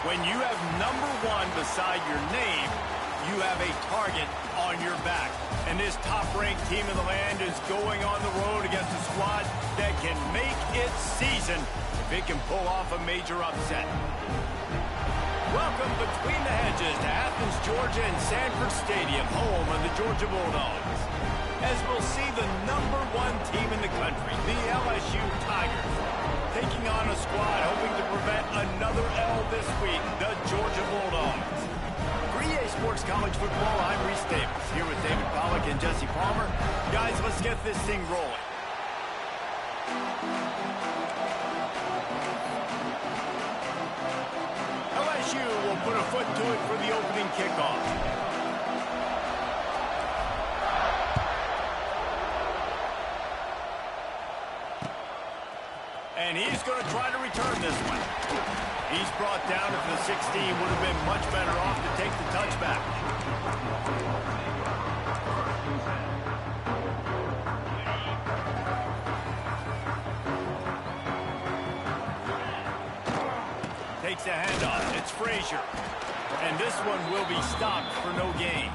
When you have #1 beside your name, you have a target on your back. And this top-ranked team in the land is going on the road against a squad that can make its season if it can pull off a major upset. Welcome between the hedges to Athens, Georgia and Sanford Stadium, home of the Georgia Bulldogs. As we'll see the #1 team in the country, the LSU Tigers, taking on a squad hoping to prevent another L this week, the Georgia Bulldogs. For EA Sports College Football, I'm Reese Davis, here with David Pollack and Jesse Palmer. Guys, let's get this thing rolling. LSU will put a foot to it for the opening kickoff. And he's going to try to return this one. He's brought down at the 16. Would have been much better off to take the touchback. Takes a handoff. It's Frazier. And this one will be stopped for no gain.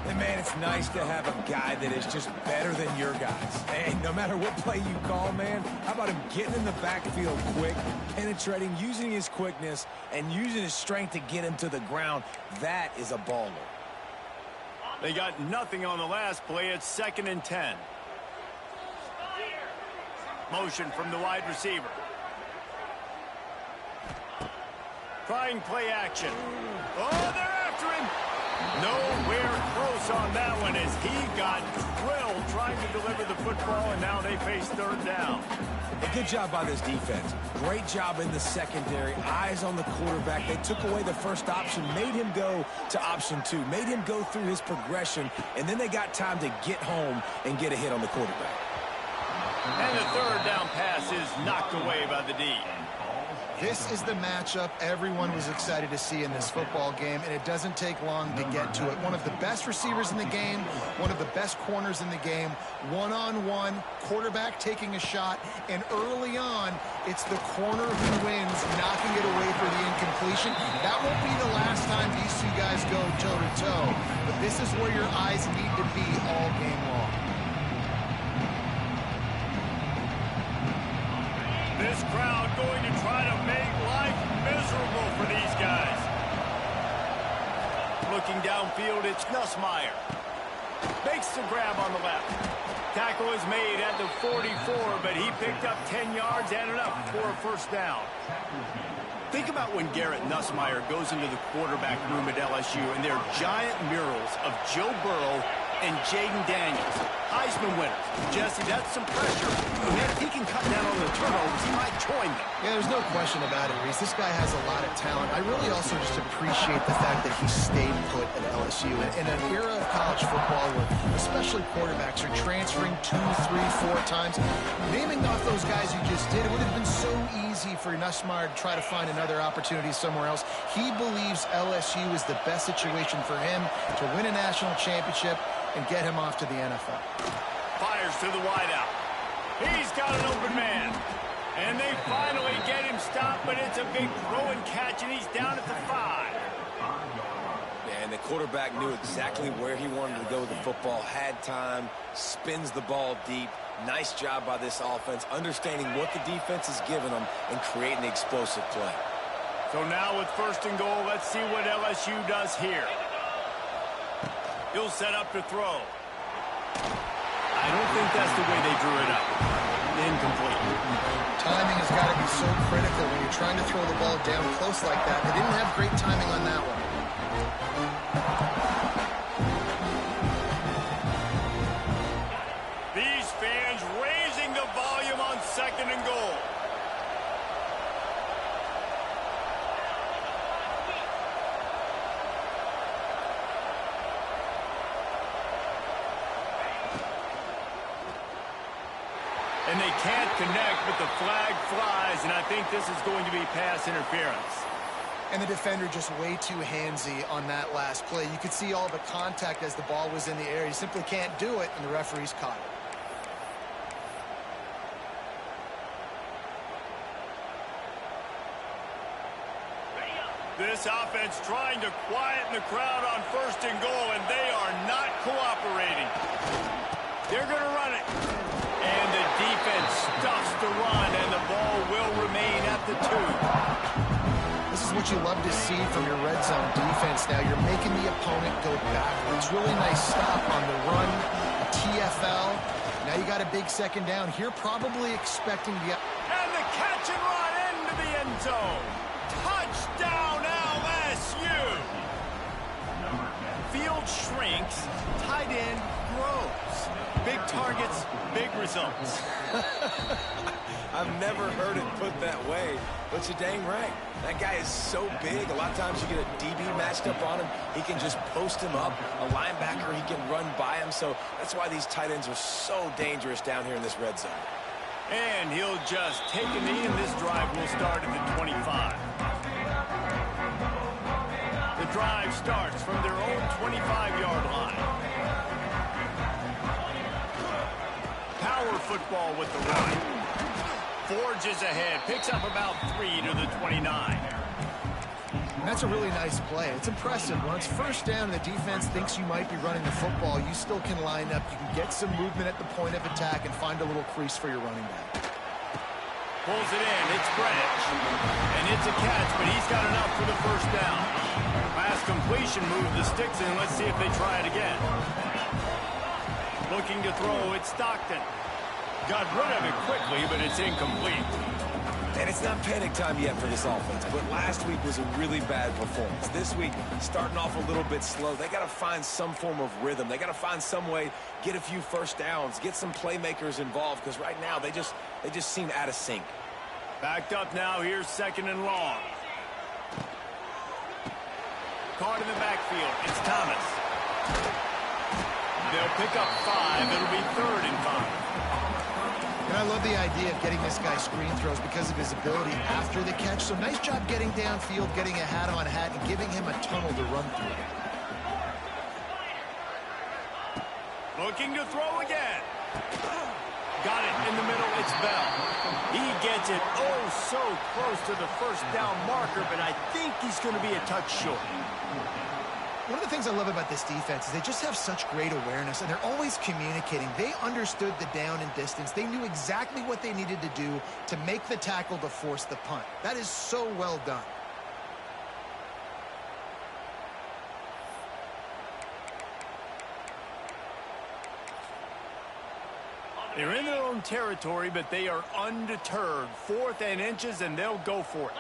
And man, it's nice to have a guy that is just better than your guys. Hey, no matter what play you call, man, how about him getting in the backfield quick, penetrating, using his quickness, and using his strength to get him to the ground? That is a baller. They got nothing on the last play. It's 2nd and 10. Motion from the wide receiver. Trying play action. Oh, they're after him. Nowhere close on that one as he got drilled trying to deliver the football, and now they face 3rd down. A good job by this defense. Great job in the secondary. Eyes on the quarterback. They took away the first option, made him go to option 2, made him go through his progression, and then they got time to get home and get a hit on the quarterback. And the 3rd down pass is knocked away by the D. This is the matchup everyone was excited to see in this football game, and it doesn't take long to get to it. One of the best receivers in the game, one of the best corners in the game, one-on-one, quarterback taking a shot, and early on, it's the corner who wins, knocking it away for the incompletion. That won't be the last time these two guys go toe-to-toe, but this is where your eyes need to be all game long. This crowd going to try to make life miserable for these guys. Looking downfield, it's Nussmeier. Makes the grab on the left. Tackle is made at the 44, but he picked up 10 yards and enough for a 1st down. Think about when Garrett Nussmeier goes into the quarterback room at LSU and there are giant murals of Joe Burrow and Jaden Daniels, Heisman winners. Jesse, that's some pressure. And man, if he can cut down on the turnovers, he might join them. Yeah, there's no question about it, Reese. This guy has a lot of talent. I really also just appreciate the fact that he stayed put at LSU. In an era of college football where especially quarterbacks are transferring 2, 3, 4 times, naming off those guys you just did, it would have been so easy for Nussmeier to try to find another opportunity somewhere else. He believes LSU is the best situation for him to win a national championship and get him off to the NFL. Fires to the wideout. He's got an open man. And they finally get him stopped, but it's a big throw and catch, and he's down at the 5. And the quarterback knew exactly where he wanted to go with the football, had time, spins the ball deep. Nice job by this offense, understanding what the defense is giving them and creating the explosive play. So now with 1st and goal, let's see what LSU does here. He'll set up to throw. I don't think that's the way they drew it up. Incomplete. Timing has got to be so critical when you're trying to throw the ball down close like that. They didn't have great timing on that one. These fans raising the volume on 2nd and goal. And they can't connect, but the flag flies, and I think this is going to be pass interference. And the defender just way too handsy on that last play. You could see all the contact as the ball was in the air. You simply can't do it, and the referee's caught it. This offense trying to quieten the crowd on 1st and goal, and they are not cooperating. They're going to run it. And the defense stuffs the run, and the ball will remain at the 2. This is what you love to see from your red zone defense. Now you're making the opponent go backwards. Really nice stop on the run, a TFL. Now you got a big 2nd down here, probably expecting the... And the catch and run into the end zone. Touchdown, LSU! Field shrinks, tight end grows. Big targets, big results. I've never heard it put that way, but you're dang right. That guy is so big. A lot of times you get a DB matched up on him. He can just post him up. A linebacker, he can run by him. So that's why these tight ends are so dangerous down here in this red zone. And he'll just take a knee, and this drive will start at the 25. The drive starts from their own 25-yard line. Power football with the run. Forges ahead, picks up about 3 to the 29. That's a really nice play. It's impressive. When it's 1st down and the defense thinks you might be running the football, you still can line up. You can get some movement at the point of attack and find a little crease for your running back. Pulls it in. It's Branch. And it's a catch, but he's got enough for the 1st down. Pass completion, move the sticks in. Let's see if they try it again. Looking to throw, it's Stockton. Got rid of it quickly, but it's incomplete. And it's not panic time yet for this offense, but last week was a really bad performance. This week, starting off a little bit slow. They got to find some form of rhythm. They got to find some way, get a few 1st downs, get some playmakers involved, because right now they just seem out of sync. Backed up now, here's 2nd and long. Caught in the backfield, it's Thomas. They'll pick up 5, it'll be 3rd and 5. And I love the idea of getting this guy screen throws because of his ability after the catch. So nice job getting downfield, getting a hat-on-hat, and giving him a tunnel to run through. Looking to throw again. Got it in the middle, it's Bell. He gets it so close to the 1st down marker, but I think he's going to be a touch short. One of the things I love about this defense is they just have such great awareness, and they're always communicating. They understood the down and distance. They knew exactly what they needed to do to make the tackle to force the punt. That is so well done. They're in their own territory, but they are undeterred. 4th and inches, and they'll go for it.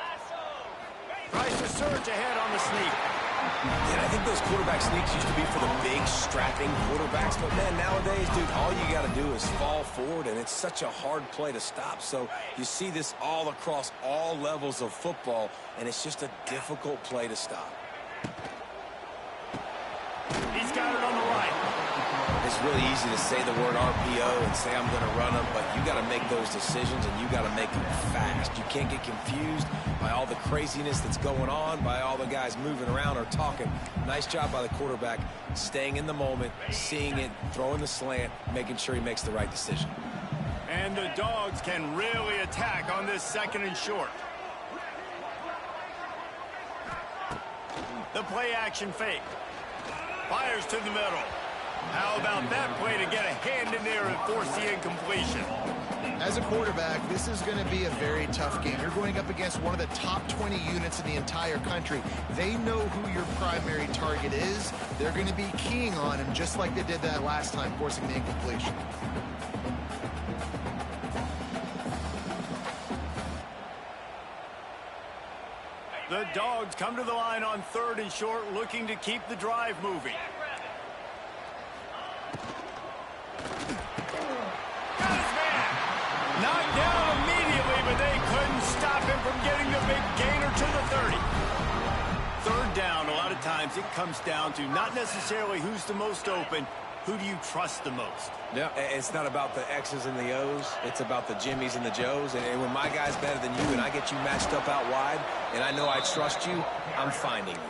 Tries to surge ahead on the sneak. And I think those quarterback sneaks used to be for the big, strapping quarterbacks. But, man, nowadays, dude, all you got to do is fall forward, and it's such a hard play to stop. So you see this all across all levels of football, and it's just a difficult play to stop. He's got it on the right. It's really easy to say the word RPO and say I'm going to run them, but you got to make those decisions, and you got to make them fast. You can't get confused by all the craziness that's going on, by all the guys moving around or talking. Nice job by the quarterback, staying in the moment, seeing it, throwing the slant, making sure he makes the right decision. And the Dogs can really attack on this 2nd and short. The play action fake. Fires to the middle. How about that play to get a hand in there and force the incompletion? As a quarterback, this is going to be a very tough game. You're going up against one of the top 20 units in the entire country. They know who your primary target is. They're going to be keying on him just like they did that last time, forcing the incompletion. The Dogs come to the line on 3rd and short, looking to keep the drive moving. Got his man. Knocked down immediately, but they couldn't stop him from getting the big gainer to the 30. 3rd down, a lot of times it comes down to not necessarily who's the most open, who do you trust the most? Yeah, it's not about the X's and the O's. It's about the Jimmies and the Joes. And when my guy's better than you and I get you matched up out wide and I know I trust you, I'm finding you.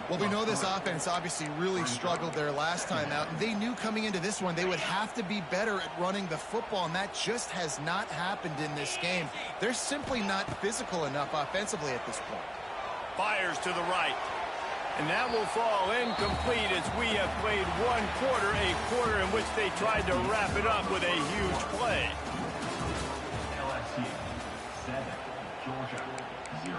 Well, we know this offense obviously really struggled their last time out, and they knew coming into this one they would have to be better at running the football, and that just has not happened in this game. They're simply not physical enough offensively at this point. Fires to the right. And that will fall incomplete as we have played one quarter, a quarter in which they tried to wrap it up with a huge play. LSU 7, Georgia 0.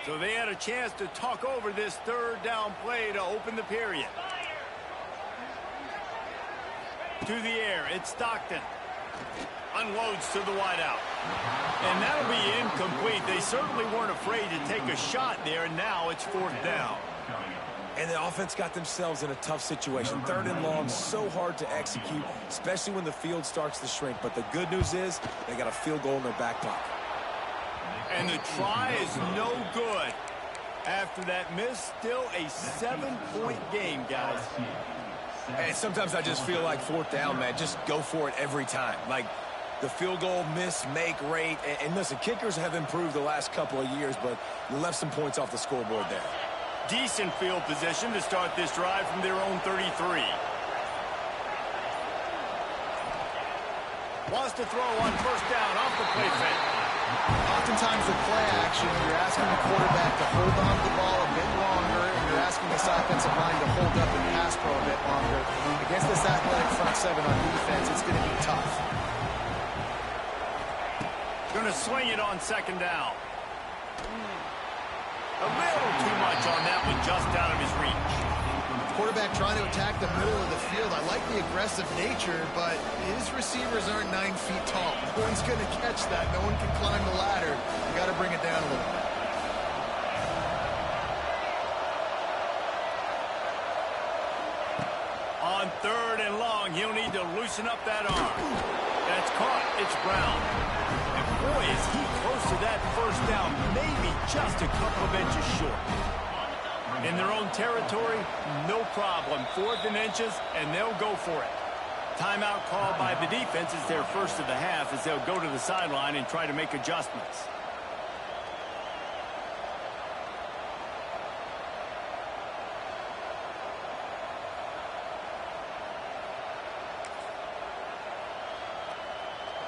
So they had a chance to talk over this third down play to open the period. To the air, it's Stockton. Unloads to the wideout. And that'll be incomplete. They certainly weren't afraid to take a shot there, and now it's fourth down. And the offense got themselves in a tough situation. Third and long, so hard to execute, especially when the field starts to shrink. But the good news is they got a field goal in their back pocket. And the try is no good. After that miss, still a 7-point game, guys. And sometimes I just feel like fourth down, man, just go for it every time. Like the field goal miss, make rate. And listen, kickers have improved the last couple of years, but you left some points off the scoreboard there. Decent field position to start this drive from their own 33. Wants to throw on first down off the play fake. Oftentimes with play action, you're asking the quarterback to hold on to the ball a bit longer, and you're asking this offensive line to hold up and pass pro a bit longer. Against this athletic front seven on defense, it's going to be tough. Going to swing it on second down. A little too much on that one, just out of his reach. Quarterback trying to attack the middle of the field. I like the aggressive nature, but his receivers aren't 9 feet tall. No one's going to catch that. No one can climb the ladder. You got to bring it down a little bit. On third and long, he'll need to loosen up that arm. That's caught. It's Brown. And boy, is he close to that first down. Maybe just a couple of inches short. In their own territory, no problem. 4th and inches, and they'll go for it. Timeout called by the defense is their first of the half as they'll go to the sideline and try to make adjustments.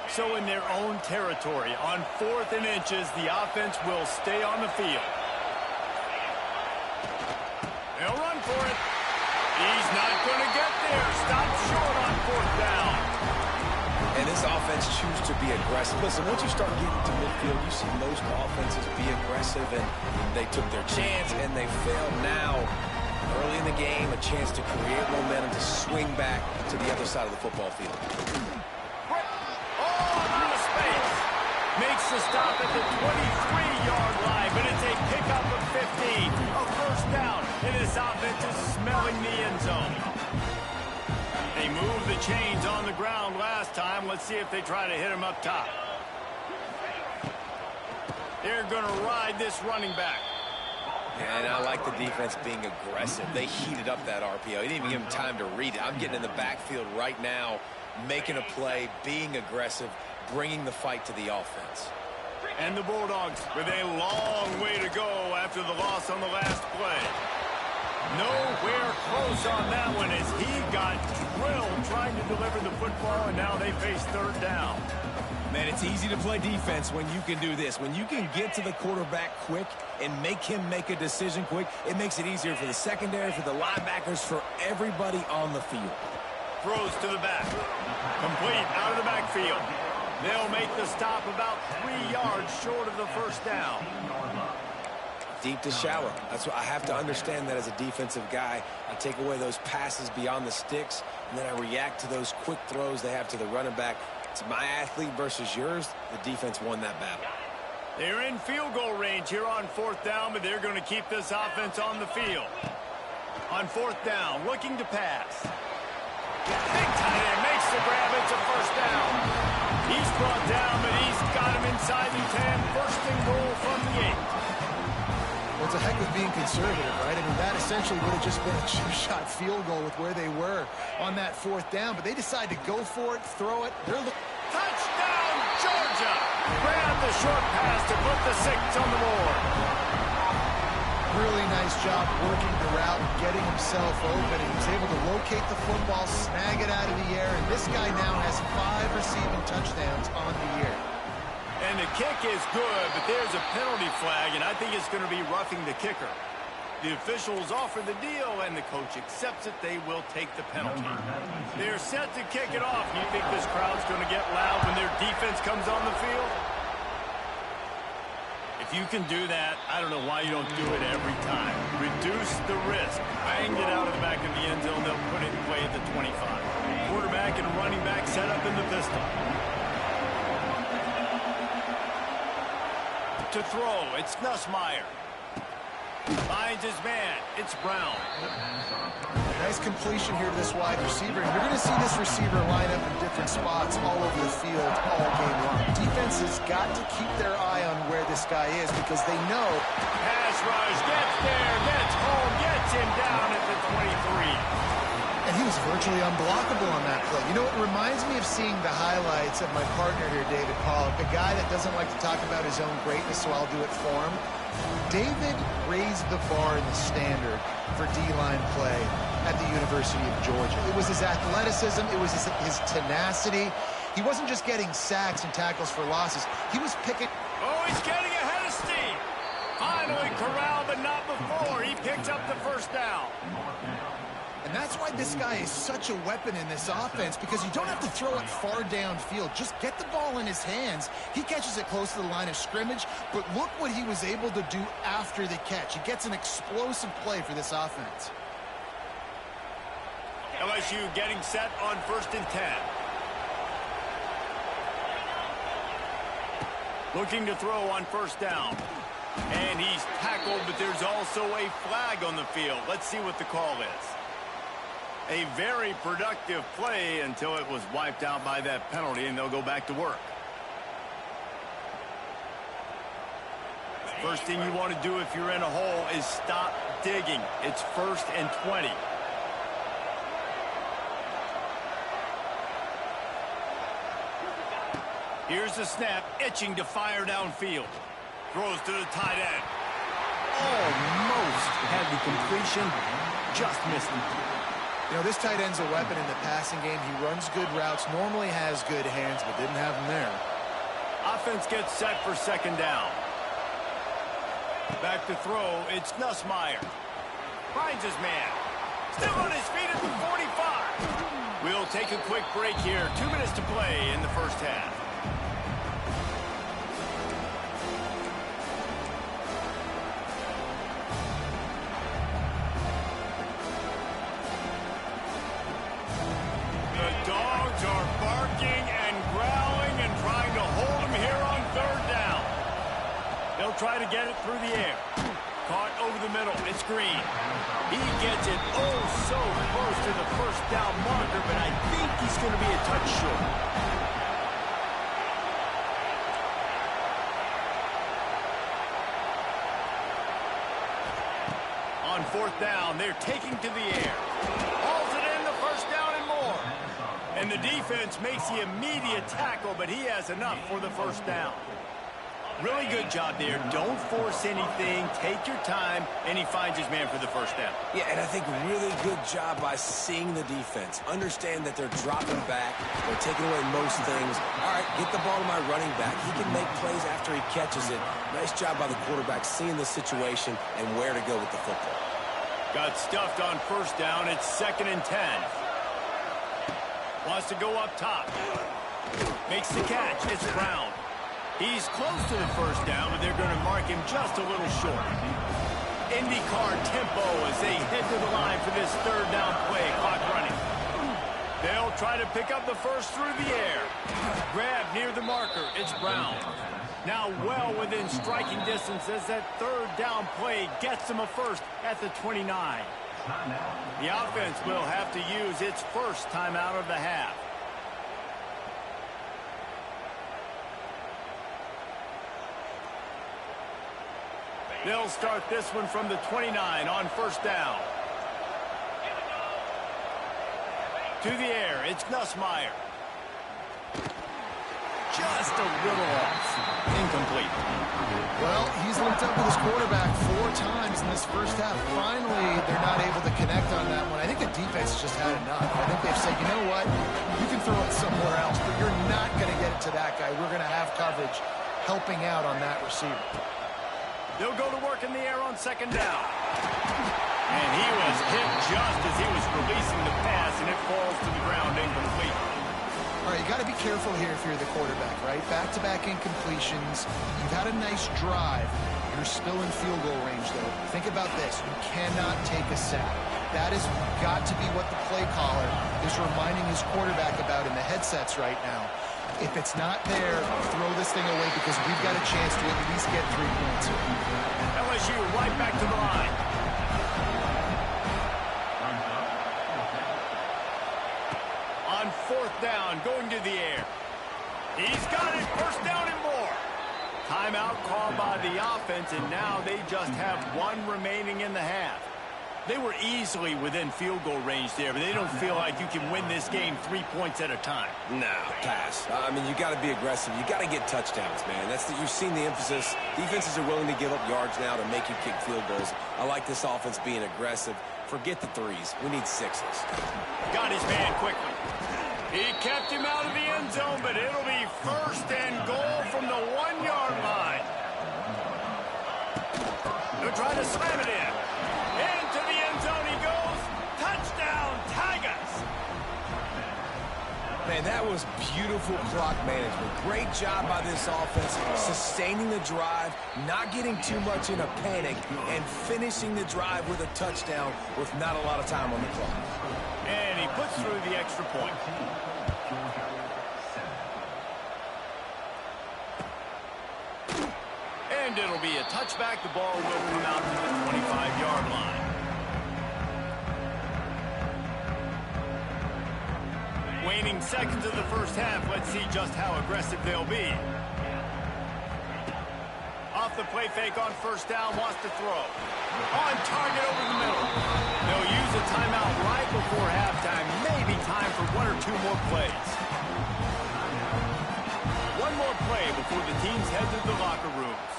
So in their own territory, on 4th and inches, the offense will stay on the field. They'll run for it. He's not going to get there. Stop short on 4th down. And this offense chooses to be aggressive. Listen, once you start getting to midfield, you see most offenses be aggressive, and they took their chance, and they failed. Now, early in the game, a chance to create momentum to swing back to the other side of the football field. Makes the stop at the 23-yard line, but it's a pickup of 15. A first down, and this offense is smelling the end zone. They moved the chains on the ground last time. Let's see if they try to hit him up top. They're going to ride this running back. And I like the defense being aggressive. They heated up that RPO. He didn't even give him time to read it. I'm getting in the backfield right now, making a play, being aggressive, bringing the fight to the offense. And the Bulldogs with a long way to go after the loss on the last play. Nowhere close on that one as he got drilled trying to deliver the football, and now they face third down. Man, it's easy to play defense when you can do this. When you can get to the quarterback quick and make him make a decision quick, it makes it easier for the secondary, for the linebackers, for everybody on the field. Throws to the back. Complete out of the backfield. They'll make the stop about 3 yards short of the first down. Deep to shallow. That's what I have to understand that as a defensive guy. I take away those passes beyond the sticks, and then I react to those quick throws they have to the running back. It's my athlete versus yours. The defense won that battle. They're in field goal range here on 4th down, but they're going to keep this offense on the field. On 4th down, looking to pass. Big tight end makes the grab. It's a first down. He's brought down, but he's got him inside the 10. First and goal from the 8. Well, it's a heck of being conservative, right? I mean, that essentially would have just been a chip-shot field goal with where they were on that 4th down, but they decide to go for it, throw it. Touchdown, Georgia! Grab the short pass to put the 6 on the board. Really nice nice job working the route and getting himself open. He was able to locate the football, snag it out of the air, and this guy now has 5 receiving touchdowns on the year. And the kick is good, but there's a penalty flag, and I think it's going to be roughing the kicker. The officials offer the deal, and the coach accepts it. They will take the penalty. They're set to kick it off. You think this crowd's going to get loud when their defense comes on the field? If you can do that, I don't know why you don't do it every time. Reduce the risk. Bang it out of the back of the end zone. They'll put it in play at the 25. Quarterback and running back set up in the pistol. To throw, it's Nussmeier. Finds his man. It's Brown. Nice completion here to this wide receiver. You're going to see this receiver line up in different spots all over the field all game long. Defense has got to keep their eye on where this guy is because they know. Pass rush, gets there, gets home, gets him down at the 23. And he was virtually unblockable on that play. You know, it reminds me of seeing the highlights of my partner here, David Pollock, a guy that doesn't like to talk about his own greatness, so I'll do it for him. David raised the bar in the standard for D-line play at the University of Georgia. It was his athleticism. It was his tenacity. He wasn't just getting sacks and tackles for losses. He was picking... Oh, he's getting ahead of steam. Finally corralled, but not before. He picks up the first down. And that's why this guy is such a weapon in this offense, because you don't have to throw it far downfield. Just get the ball in his hands. He catches it close to the line of scrimmage, but look what he was able to do after the catch. He gets an explosive play for this offense. LSU getting set on 1st and 10. Looking to throw on 1st down. And he's tackled, but there's also a flag on the field. Let's see what the call is. A very productive play until it was wiped out by that penalty, and they'll go back to work. First thing you want to do if you're in a hole is stop digging. It's 1st and 20. Here's the snap, itching to fire downfield. Throws to the tight end. Almost had the completion, just missed it. You know, this tight end's a weapon in the passing game. He runs good routes, normally has good hands, but didn't have them there. Offense gets set for 2nd down. Back to throw, it's Nussmeier. Finds his man. Still on his feet at the 45. We'll take a quick break here. 2 minutes to play in the first half. Try to get it through the air. Caught over the middle. It's Green. He gets it oh so close to the 1st down marker, but I think he's going to be a touch short. On 4th down, they're taking to the air. Hauls it in, the 1st down and more. And the defense makes the immediate tackle, but he has enough for the 1st down. Really good job there. Don't force anything. Take your time, and he finds his man for the 1st down. Yeah, and I think really good job by seeing the defense. Understand that they're dropping back. They're taking away most things. All right, get the ball to my running back. He can make plays after he catches it. Nice job by the quarterback seeing the situation and where to go with the football. Got stuffed on 1st down. It's 2nd and 10. Wants to go up top. Makes the catch. It's Brown. He's close to the 1st down, but they're going to mark him just a little short. IndyCar tempo as they head to the line for this 3rd down play. Clock running. They'll try to pick up the 1st through the air. Grab near the marker. It's Brown. Now well within striking distance as that 3rd down play gets them a 1st at the 29. The offense will have to use its 1st timeout of the half. They'll start this one from the 29 on 1st down. To the air, it's Nussmeier. Just a little off. Incomplete. Well, he's linked up with his quarterback 4 times in this first half. Finally, they're not able to connect on that one. I think the defense has just had enough. I think they've said, you know what, you can throw it somewhere else, but you're not going to get it to that guy. We're going to have coverage helping out on that receiver. They'll go to work in the air on second down. And he was hit just as he was releasing the pass, and it falls to the ground incomplete. All right, you got to be careful here if you're the quarterback, right? Back-to-back incompletions. You've had a nice drive. You're still in field goal range, though. Think about this. You cannot take a sack. That has got to be what the play caller is reminding his quarterback about in the headsets right now. If it's not there, throw this thing away because we've got a chance to at least get 3 points here. LSU right back to the line. On fourth down, going to the air. He's got it. First down and more. Timeout called by the offense, and now they just have one remaining in the half. They were easily within field goal range there, but they don't feel like you can win this game 3 points at a time. No, pass. I mean, you got to be aggressive. You got to get touchdowns, man. You've seen the emphasis. Defenses are willing to give up yards now to make you kick field goals. I like this offense being aggressive. Forget the threes. We need sixes. Got his man quickly. He kept him out of the end zone, but it'll be first and goal from the 1-yard line. They'll try to slam it in. Into the end zone he goes. Touchdown, Tigers. Man, that was beautiful clock management. Great job by this offense, sustaining the drive, not getting too much in a panic, and finishing the drive with a touchdown with not a lot of time on the clock. And he puts through the extra point. And it'll be a touchback. The ball will come out to the 25-yard line. Waning seconds of the first half. Let's see just how aggressive they'll be. Off the play fake on first down, wants to throw. On target over the middle. They'll use a timeout right before halftime. Maybe time for 1 or 2 more plays. One more play before the teams head to the locker rooms.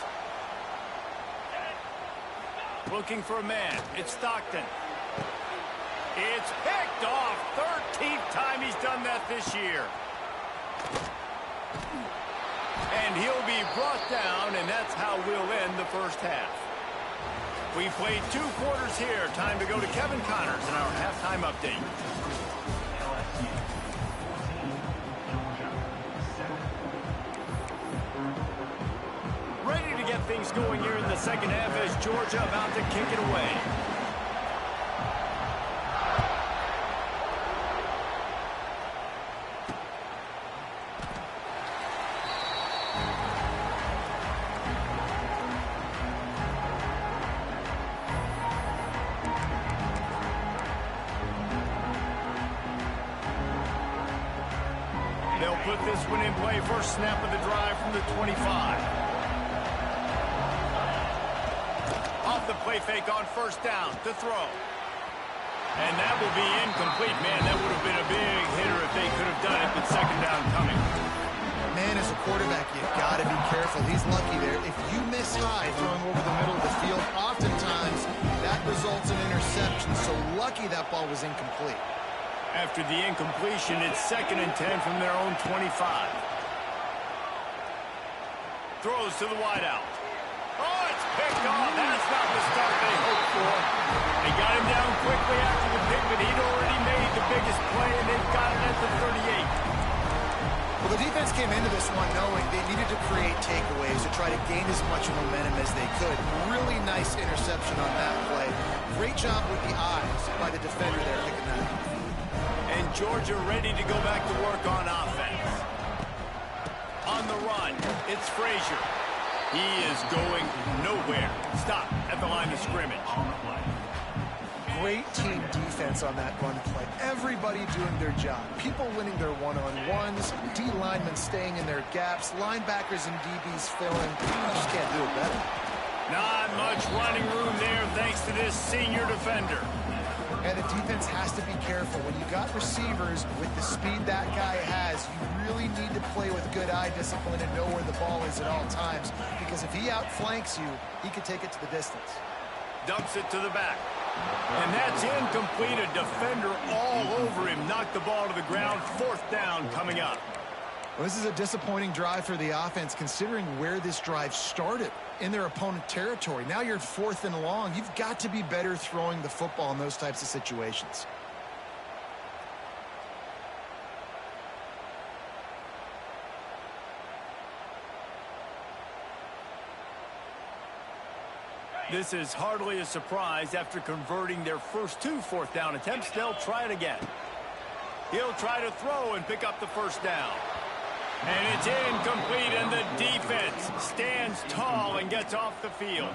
Looking for a man. It's Stockton. It's picked off. 13th time he's done that this year. And he'll be brought down, and that's how we'll end the first half. We played 2 quarters here. Time to go to Kevin Connors in our halftime update. Ready to get things going here in the second half as Georgia about to kick it away. They'll put this one in play. First snap of the drive from the 25. Off the play fake on first down to throw. And that will be incomplete. Man, that would have been a big hitter if they could have done it, but second down coming. Man, as a quarterback, you've got to be careful. He's lucky there. If you miss high throwing over the middle of the field, oftentimes that results in interception. So lucky that ball was incomplete. After the incompletion, it's 2nd and 10 from their own 25. Throws to the wideout. Oh, it's picked off. That's not the start they hoped for. They got him down quickly after the pick, but he'd already made the biggest play, and they've got it at the 38. Well, the defense came into this one knowing they needed to create takeaways to try to gain as much momentum as they could. Really nice interception on that play. Great job with the eyes by the defender there picking that up. And Georgia ready to go back to work on offense. On the run, it's Frazier. He is going nowhere. Stop at the line of scrimmage. Great team defense on that run play. Everybody doing their job. People winning their one-on-ones. D linemen staying in their gaps. Linebackers and DBs filling. You just can't do it better. Not much running room there thanks to this senior defender. And the defense has to be careful. When you got receivers with the speed that guy has, you really need to play with good eye discipline and know where the ball is at all times. Because if he outflanks you, he could take it to the distance. dumps it to the back. And that's incomplete. A defender all over him. Knocked the ball to the ground. 4th down coming up. Well, this is a disappointing drive for the offense, considering where this drive started, in their opponent territory. Now you're at 4th and long. You've got to be better throwing the football in those types of situations. This is hardly a surprise. After converting their first 2 4th down attempts, they'll try it again. He'll try to throw and pick up the 1st down. And it's incomplete, and the defense stands tall and gets off the field.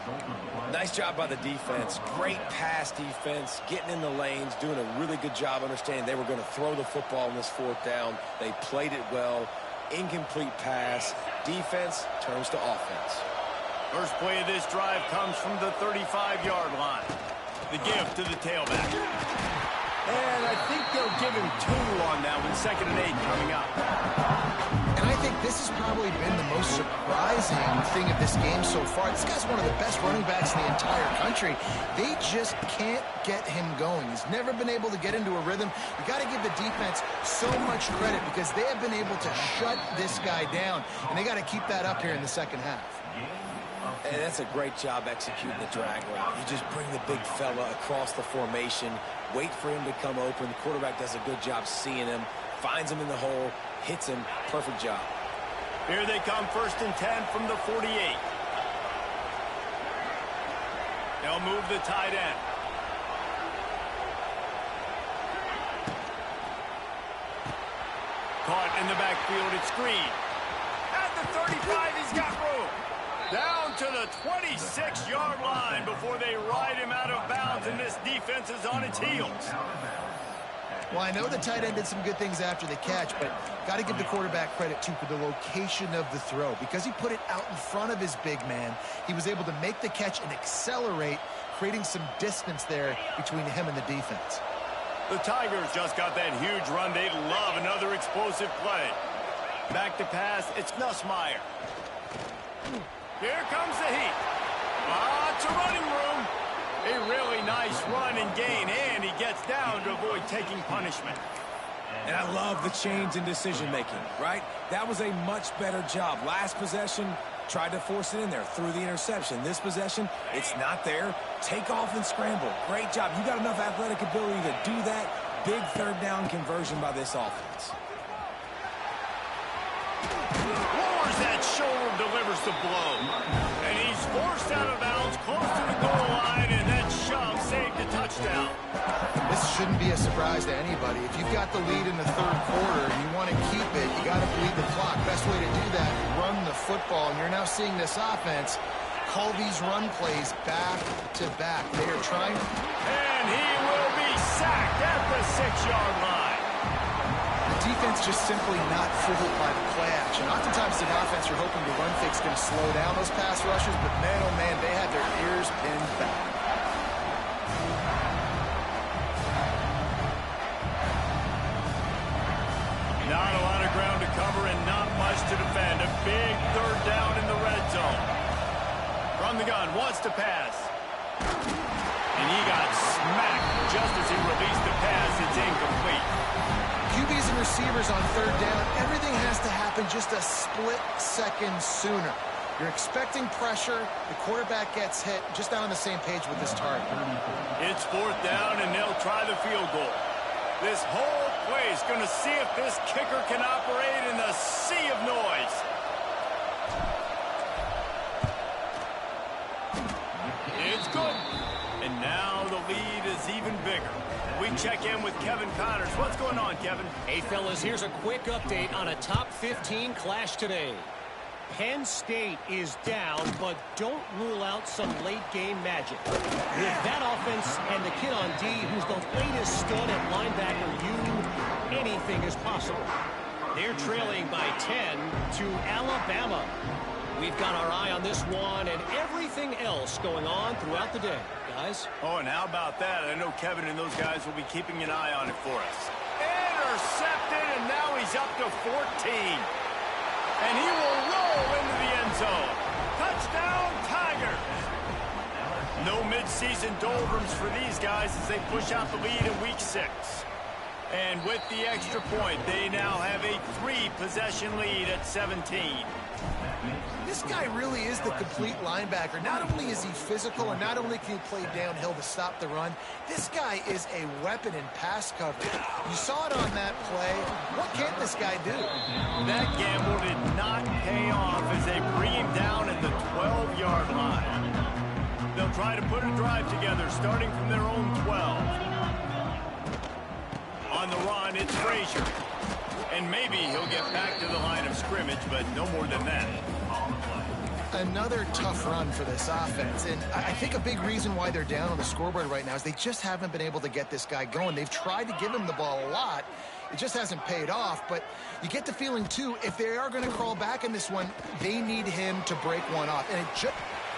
Nice job by the defense. Great pass defense, getting in the lanes, doing a really good job understanding they were going to throw the football in this 4th down. They played it well. Incomplete pass. Defense turns to offense. First play of this drive comes from the 35-yard line. The give to the tailback. And I think they'll give him 2 on that one. 2nd and 8 coming up. And I think this has probably been the most surprising thing of this game so far. This guy's one of the best running backs in the entire country. They just can't get him going. He's never been able to get into a rhythm. You got to give the defense so much credit because they have been able to shut this guy down. And they got to keep that up here in the 2nd half. And that's a great job executing the drag route. You just bring the big fella across the formation, wait for him to come open. The quarterback does a good job seeing him, finds him in the hole, hits him. Perfect job. Here they come, 1st and 10 from the 48. They'll move the tight end. Caught in the backfield, it's Green. At the 35, he's got room. Down to the 26-yard line before they ride him out of bounds, and this defense is on its heels. Well, I know the tight end did some good things after the catch, but got to give the quarterback credit, too, for the location of the throw. Because he put it out in front of his big man, he was able to make the catch and accelerate, creating some distance there between him and the defense. The Tigers just got that huge run. They love another explosive play. Back to pass, it's Nussmeier. Here comes the heat. Lots of running room. A really nice run and gain, and he gets down to avoid taking punishment. And I love the change in decision-making, right? That was a much better job. Last possession, tried to force it in there, threw the interception. This possession, it's not there. Take off and scramble. Great job. You got enough athletic ability to do that. Big 3rd down conversion by this offense. Lowers that shoulder, delivers the blow. And he's forced out of bounds, close to the goal line, and that shove saved a touchdown. This shouldn't be a surprise to anybody. If you've got the lead in the 3rd quarter and you want to keep it, you got to bleed the clock. Best way to do that, run the football. And you're now seeing this offense call these run plays back to back. They are trying. And he will be sacked at the 6-yard line. The defense just simply not fooled by the play action. Oftentimes the offense, you're hoping the run fake's going to slow down those pass rushes, but man, oh man, they had their ears pinned back. Not a lot of ground to cover and not much to defend. A big 3rd down in the red zone. From the gun, wants to pass. And he got smacked just as he released the pass. It's incomplete. QBs and receivers on 3rd down, everything has to happen just a split second sooner. You're expecting pressure, the quarterback gets hit, just not on the same page with this target. It's 4th down, and they'll try the field goal. This whole play is going to see if this kicker can operate in the sea of noise. It's good. And now the lead is even bigger. We check in with Kevin Connors. What's going on, Kevin? Hey, fellas, here's a quick update on a top 15 clash today. Penn State is down, but don't rule out some late-game magic. With that offense and the kid on D, who's the latest stud at linebacker, anything is possible. They're trailing by 10 to Alabama. We've got our eye on this one and everything else going on throughout the day, guys. Oh, and how about that? I know Kevin and those guys will be keeping an eye on it for us. Intercepted, and now he's up to 14. And he will roll into the end zone. Touchdown, Tigers. No mid-season doldrums for these guys as they push out the lead in week 6. And with the extra point, they now have a 3-possession lead at 17. This guy really is the complete linebacker. Not only is he physical and not only can he play downhill to stop the run, this guy is a weapon in pass coverage. You saw it on that play. What can't this guy do? That gamble did not pay off as they bring him down at the 12-yard line. They'll try to put a drive together starting from their own 12. On the run, it's Frazier. And maybe he'll get back to the line of scrimmage, but no more than that. Another tough run for this offense, and I think a big reason why they're down on the scoreboard right now is they just haven't been able to get this guy going. They've tried to give him the ball a lot. It just hasn't paid off, but you get the feeling, too, if they are going to crawl back in this one, they need him to break one off. And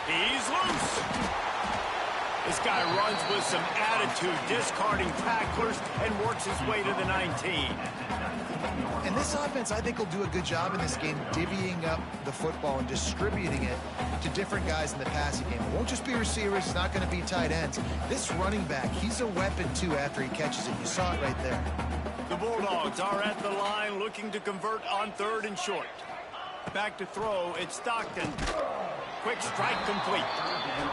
he's loose. This guy runs with some attitude, discarding tacklers, and works his way to the 19. And this offense, I think, will do a good job in this game divvying up the football and distributing it to different guys in the passing game. It won't just be receivers. It's not going to be tight ends. This running back, he's a weapon, too, after he catches it. You saw it right there. The Bulldogs are at the line looking to convert on 3rd and short. Back to throw, it's Stockton. Quick strike complete.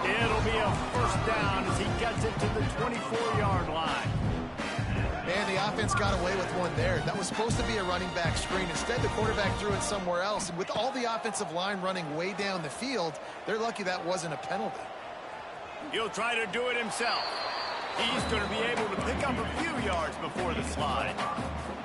It'll be a first down as he gets it to the 24-yard line. Man, the offense got away with one there. That was supposed to be a running back screen. Instead, the quarterback threw it somewhere else. And with all the offensive line running way down the field, they're lucky that wasn't a penalty. He'll try to do it himself. He's going to be able to pick up a few yards before the slide.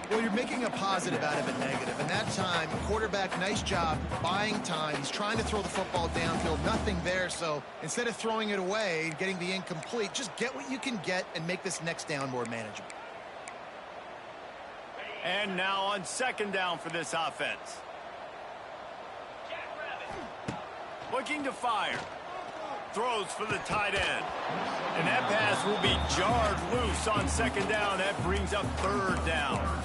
Well, you're making a positive out of a negative. And that time, quarterback, nice job buying time. He's trying to throw the football downfield. Nothing there. So instead of throwing it away, getting the incomplete, just get what you can get and make this next down more manageable. And now on 2nd down for this offense. Looking to fire. Throws for the tight end. And that pass will be jarred loose on 2nd down. That brings up 3rd down.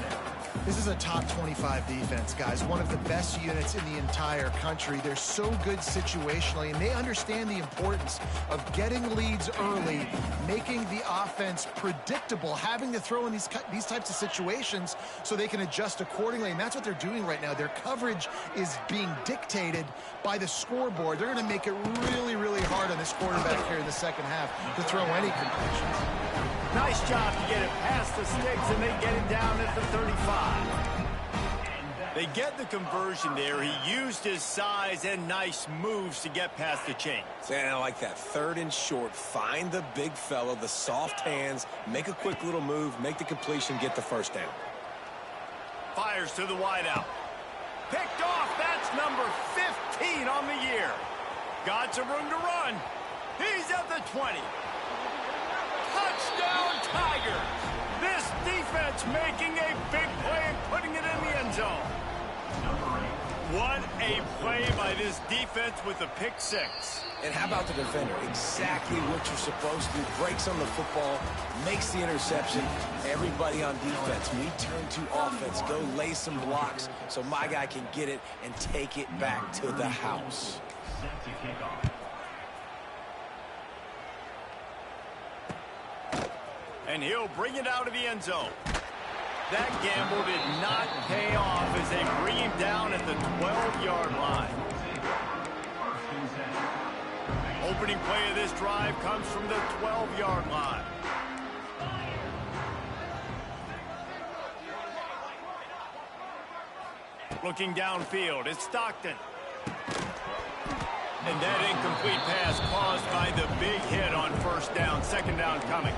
This is a top 25 defense, guys. One of the best units in the entire country. They're so good situationally, and they understand the importance of getting leads early, making the offense predictable, having to throw in these types of situations so they can adjust accordingly, and that's what they're doing right now. Their coverage is being dictated by the scoreboard. They're going to make it really, really hard on this quarterback here in the second half to throw any completions. Nice job to get it past the sticks, and they get it down at the 35. They get the conversion there. He used his size and nice moves to get past the chains. And I like that. 3rd and short. Find the big fellow, the soft hands, make a quick little move, make the completion, get the first down. Fires to the wideout. Picked off. That's number 15 on the year. Got some room to run. He's at the 20. Touchdown, Tigers! This defense making a big play and putting it in the end zone. What a play by this defense with a pick 6. And how about the defender? Exactly what you're supposed to do. Breaks on the football, makes the interception. Everybody on defense, we turn to offense. Go lay some blocks so my guy can get it and take it back to the house. Set to kick off. And he'll bring it out of the end zone. That gamble did not pay off as they bring him down at the 12-yard line. Opening play of this drive comes from the 12-yard line. Looking downfield, it's Stockton. And that incomplete pass caused by the big hit on 1st down, 2nd down coming.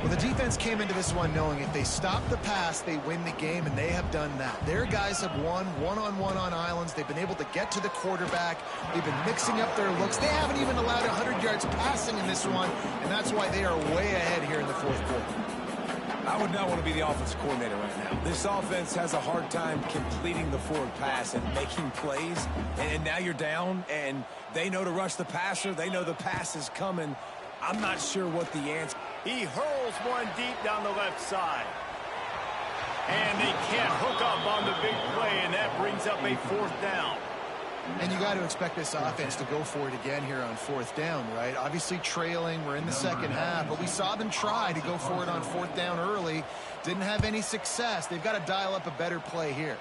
Well, the defense came into this one knowing if they stop the pass, they win the game, and they have done that. Their guys have won one-on-one on islands. They've been able to get to the quarterback. They've been mixing up their looks. They haven't even allowed 100 yards passing in this one, and that's why they are way ahead here in the 4th quarter. I would not want to be the offensive coordinator right now. This offense has a hard time completing the forward pass and making plays, and now you're down, and they know to rush the passer. They know the pass is coming. I'm not sure what the answer. He hurls one deep down the left side. And they can't hook up on the big play, and that brings up a 4th down. And you got to expect this offense to go for it again here on 4th down, right? Obviously trailing, we're in the second half, but we saw them try to go for it on 4th down early. Didn't have any success. They've got to dial up a better play here.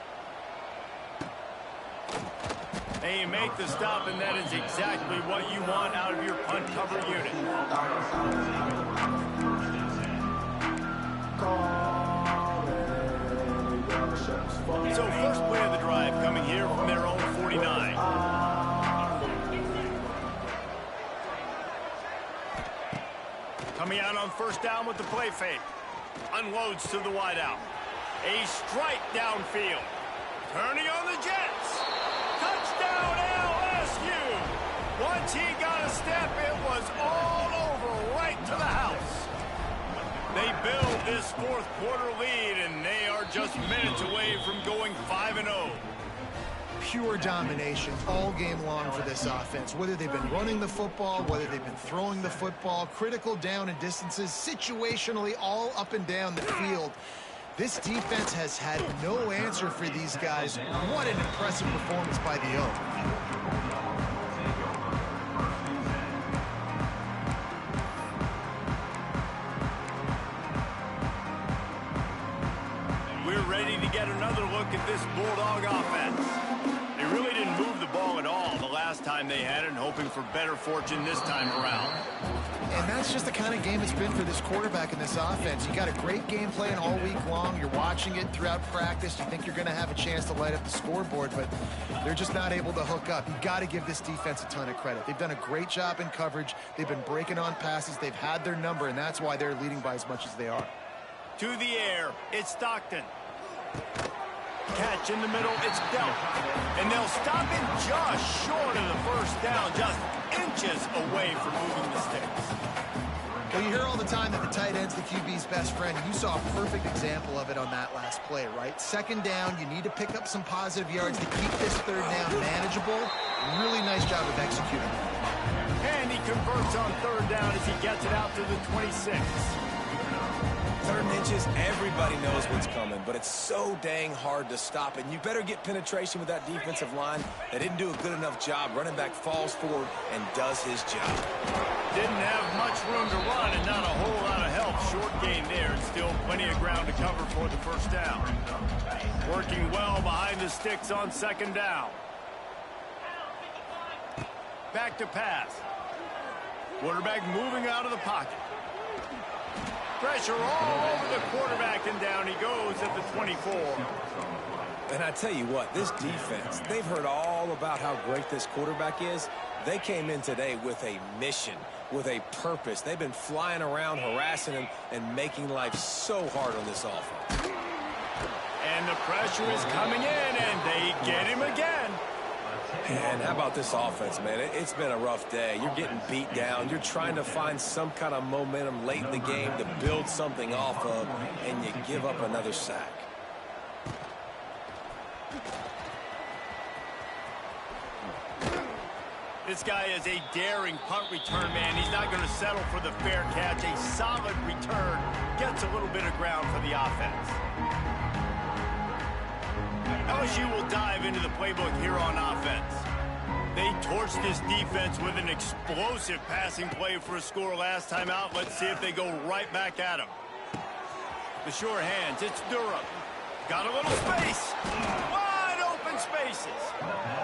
And you make the stop, and that is exactly what you want out of your punt cover unit. So first play of the drive coming here from their own 49. Coming out on 1st down with the play fake. Unloads to the wideout. A strike downfield. Turning on the Jets. Touchdown LSU. Once he got a step, it was all over right to the house. They build this 4th quarter lead, and they are just minutes away from going 5-0. Pure domination all game long for this offense. Whether they've been running the football, whether they've been throwing the football, critical down and distances, situationally all up and down the field. This defense has had no answer for these guys. What an impressive performance by the Oak. We're ready to get another look at this Bulldog offense. They really didn't move the ball at all the last time they had it, and hoping for better fortune this time around. And that's just the kind of game it's been for this quarterback in this offense. You got a great game plan all week long. You're watching it throughout practice. You think you're going to have a chance to light up the scoreboard, but they're just not able to hook up. You got to give this defense a ton of credit. They've done a great job in coverage. They've been breaking on passes. They've had their number, and that's why they're leading by as much as they are. To the air, it's Stockton. Catch in the middle, it's dealt. And they'll stop him just short of the 1st down, just inches away from moving the sticks. Well, you hear all the time that the tight end's the QB's best friend. You saw a perfect example of it on that last play, right? 2nd down, you need to pick up some positive yards to keep this 3rd down manageable. Really nice job of executing. And he converts on 3rd down as he gets it out to the 26. 3rd and inches, everybody knows what's coming, but it's so dang hard to stop, and you better get penetration with that defensive line. They didn't do a good enough job. Running back falls forward and does his job. Didn't have much room to run and not a whole lot of help. Short gain there, and still plenty of ground to cover for the 1st down. Working well behind the sticks on 2nd down. Back to pass. Quarterback moving out of the pocket. Pressure all over the quarterback, and down he goes at the 24. And I tell you what, this defense, they've heard all about how great this quarterback is. They came in today with a mission, with a purpose. They've been flying around, harassing him, and making life so hard on this offense. And the pressure is coming in, and they get him again. And how about this offense, man? It's been a rough day. You're getting beat down. You're trying to find some kind of momentum late in the game to build something off of, and you give up another sack. This guy is a daring punt return man. He's not going to settle for the fair catch. A solid return gets a little bit of ground for the offense. LSU will dive into the playbook here on offense. They torched this defense with an explosive passing play for a score last time out. Let's see if they go right back at him. The sure hands, it's Durham. Got a little space. Wide open spaces.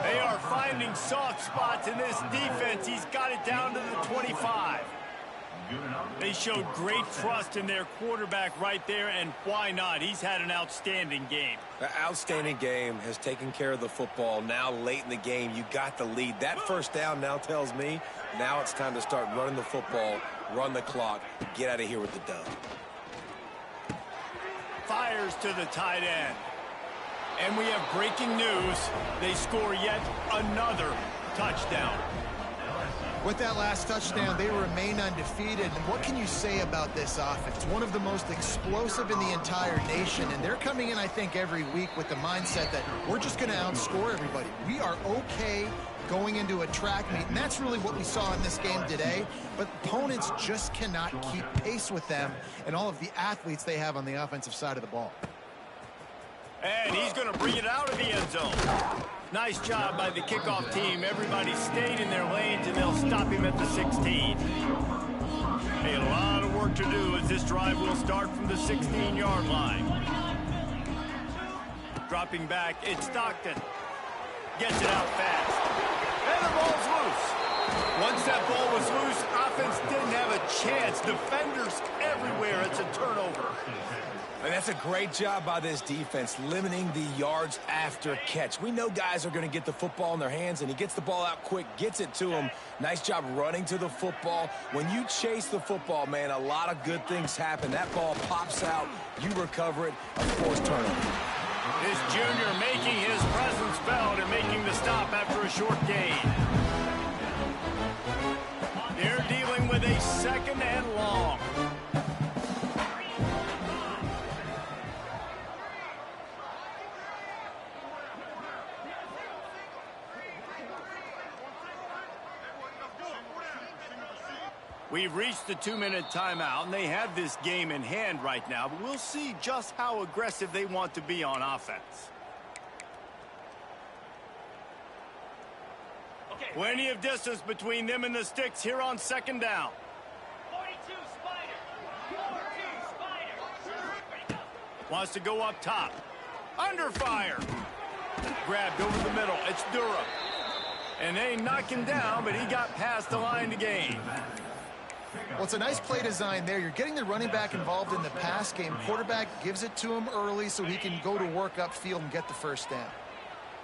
They are finding soft spots in this defense. He's got it down to the 25. They showed great trust in their quarterback right there, and why not? He's had an outstanding game. The outstanding game has taken care of the football. Now late in the game, you got the lead. That 1st down now tells me now it's time to start running the football, run the clock, get out of here with the dub. Fires to the tight end. And we have breaking news. They score yet another touchdown. With that last touchdown, they remain undefeated. And what can you say about this offense? One of the most explosive in the entire nation. And they're coming in, I think, every week with the mindset that we're just going to outscore everybody. We are okay going into a track meet. And that's really what we saw in this game today. But opponents just cannot keep pace with them and all of the athletes they have on the offensive side of the ball. And he's going to bring it out of the end zone. Nice job by the kickoff team. Everybody stayed in their lanes, and they'll stop him at the 16. Hey, a lot of work to do as this drive will start from the 16-yard line. Dropping back, it's Stockton. Gets it out fast. And the ball's loose. Once that ball was loose, offense didn't have a chance. Defenders everywhere. It's a turnover. And that's a great job by this defense, limiting the yards after catch. We know guys are going to get the football in their hands, and he gets the ball out quick, gets it to him. Nice job running to the football. When you chase the football, man, a lot of good things happen. That ball pops out, you recover it, a forced turnover. This junior making his presence felt and making the stop after a short gain. They're dealing with a second and long. We've reached the 2-minute timeout, and they have this game in hand right now, but we'll see just how aggressive they want to be on offense. Okay. Plenty of distance between them and the sticks here on second down. 42 Spider. 42 Spider. Wants to go up top. Under fire. Grabbed over the middle. It's Durham. And they knock him down, but he got past the line to gain. Well, it's a nice play design there. You're getting the running back involved in the pass game. Quarterback gives it to him early so he can go to work upfield and get the first down.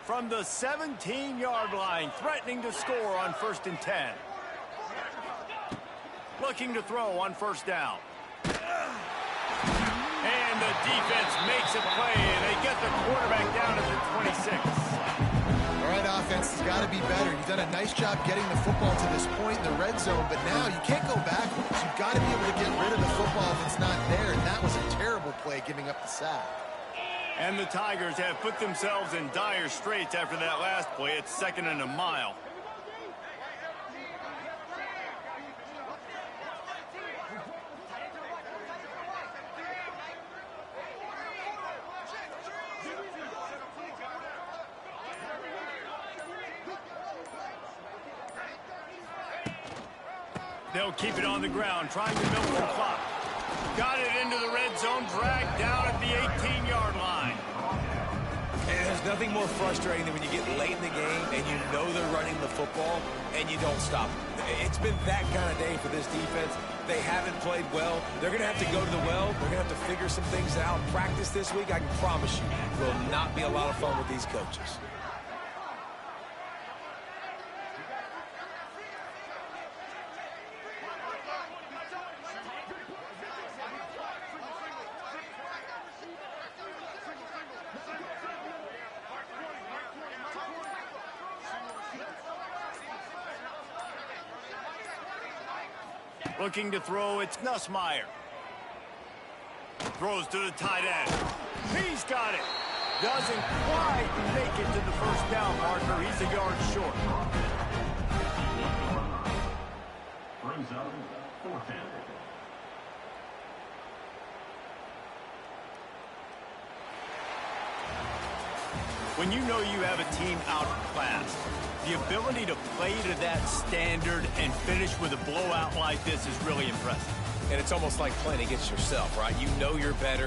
From the 17-yard line, threatening to score on 1st and 10. Looking to throw on 1st down. And the defense makes a play, and they get the quarterback down at the 26. All right, offense has got to be better. You've done a nice job getting the football to this point in the red zone, but now you can't go backwards. You've got to be able to get rid of the football if it's not there, and that was a terrible play giving up the sack. And the Tigers have put themselves in dire straits after that last play. It's 2nd and a mile. They'll keep it on the ground, trying to milk the clock. Got it into the red zone, dragged down at the 18-yard line. And there's nothing more frustrating than when you get late in the game and you know they're running the football and you don't stop them. It's been that kind of day for this defense. They haven't played well. They're going to have to go to the well. They're going to have to figure some things out. Practice this week, I can promise you, will not be a lot of fun with these coaches. Looking to throw, it's Nussmeier. Throws to the tight end. He's got it. Doesn't quite make it to the first down marker. He's a yard short. Brings up 4th and. When you know you have a team outclassed, the ability to play to that standard and finish with a blowout like this is really impressive. And it's almost like playing against yourself, right? You know you're better.